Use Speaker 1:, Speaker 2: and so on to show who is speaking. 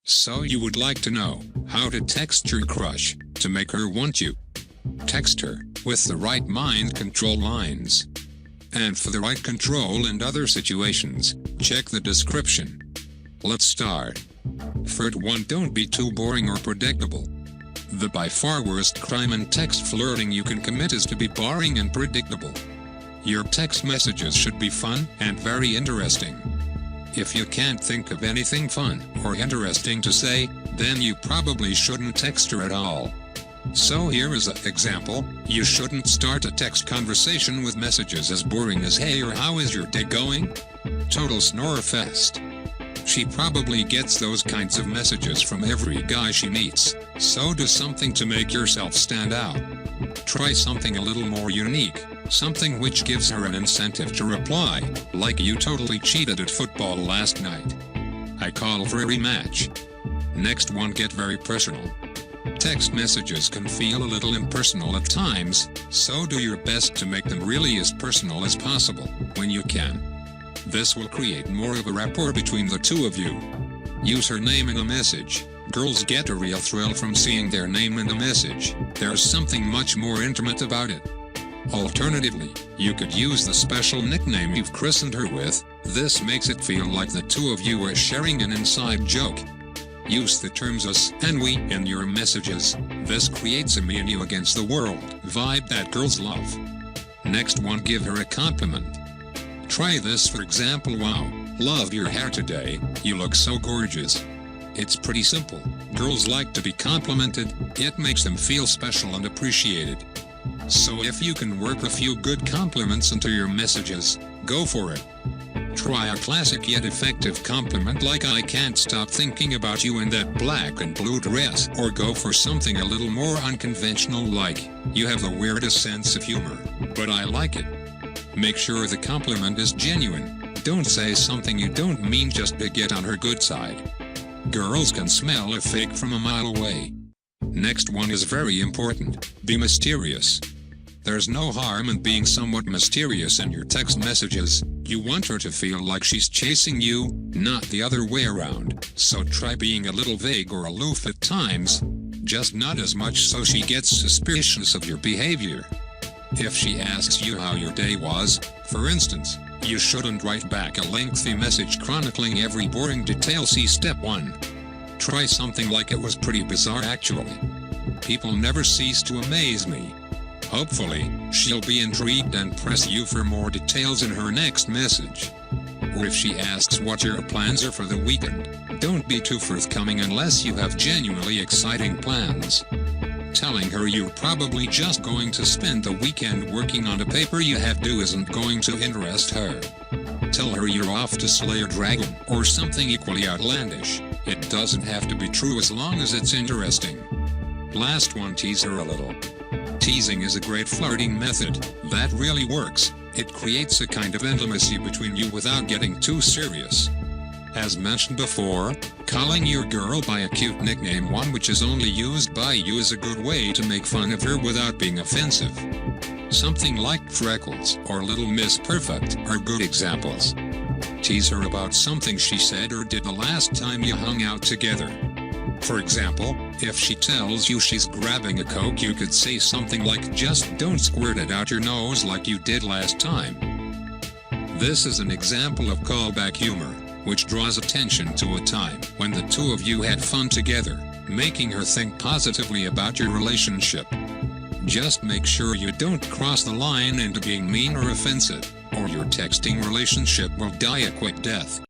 Speaker 1: So you would like to know how to text your crush to make her want you. Text her with the right mind control lines. And for the right control in other situations, check the description. Let's start. Firt 1. Don't be too boring or predictable. The by far worst crime in text flirting you can commit is to be boring and predictable. Your text messages should be fun and very interesting. If you can't think of anything fun or interesting to say, then you probably shouldn't text her at all. So here is an example: you shouldn't start a text conversation with messages as boring as "Hey" or "How is your day going?" Total snore fest. She probably gets those kinds of messages from every guy she meets, so do something to make yourself stand out. Try something a little more unique, something which gives her an incentive to reply, like "You totally cheated at football last night. I call for a rematch." Next one, get very personal. Text messages can feel a little impersonal at times, so do your best to make them really as personal as possible, when you can. This will create more of a rapport between the two of you. Use her name in a message. Girls get a real thrill from seeing their name in a message. There's something much more intimate about it. Alternatively, you could use the special nickname you've christened her with. This makes it feel like the two of you are sharing an inside joke. Use the terms us and we in your messages. This creates a me and you against the world vibe that girls love. Next one, give her a compliment. Try this, for example: "Wow, love your hair today, you look so gorgeous." It's pretty simple. Girls like to be complimented. It makes them feel special and appreciated. So if you can work a few good compliments into your messages, go for it. Try a classic yet effective compliment like "I can't stop thinking about you in that black and blue dress," or go for something a little more unconventional like "You have the weirdest sense of humor, but I like it." Make sure the compliment is genuine. Don't say something you don't mean just to get on her good side. Girls can smell a fake from a mile away. Next one is very important. Be mysterious. There's no harm in being somewhat mysterious in your text messages. You want her to feel like she's chasing you, not the other way around. So try being a little vague or aloof at times. Just not as much so she gets suspicious of your behavior. If she asks you how your day was, for instance, you shouldn't write back a lengthy message chronicling every boring detail. See step 1. Try something like "It was pretty bizarre actually. People never cease to amaze me." Hopefully, she'll be intrigued and press you for more details in her next message. Or if she asks what your plans are for the weekend, don't be too forthcoming unless you have genuinely exciting plans. Telling her you're probably just going to spend the weekend working on a paper you have due isn't going to interest her. Tell her you're off to slay a dragon, or something equally outlandish. It doesn't have to be true as long as it's interesting. Last one, tease her a little. Teasing is a great flirting method that really works. It creates a kind of intimacy between you without getting too serious. As mentioned before, calling your girl by a cute nickname, one which is only used by you, is a good way to make fun of her without being offensive. Something like Freckles or Little Miss Perfect are good examples. Tease her about something she said or did the last time you hung out together. For example, if she tells you she's grabbing a Coke, you could say something like, "Just don't squirt it out your nose like you did last time." This is an example of callback humor, which draws attention to a time when the two of you had fun together, making her think positively about your relationship. Just make sure you don't cross the line into being mean or offensive, or your texting relationship will die a quick death.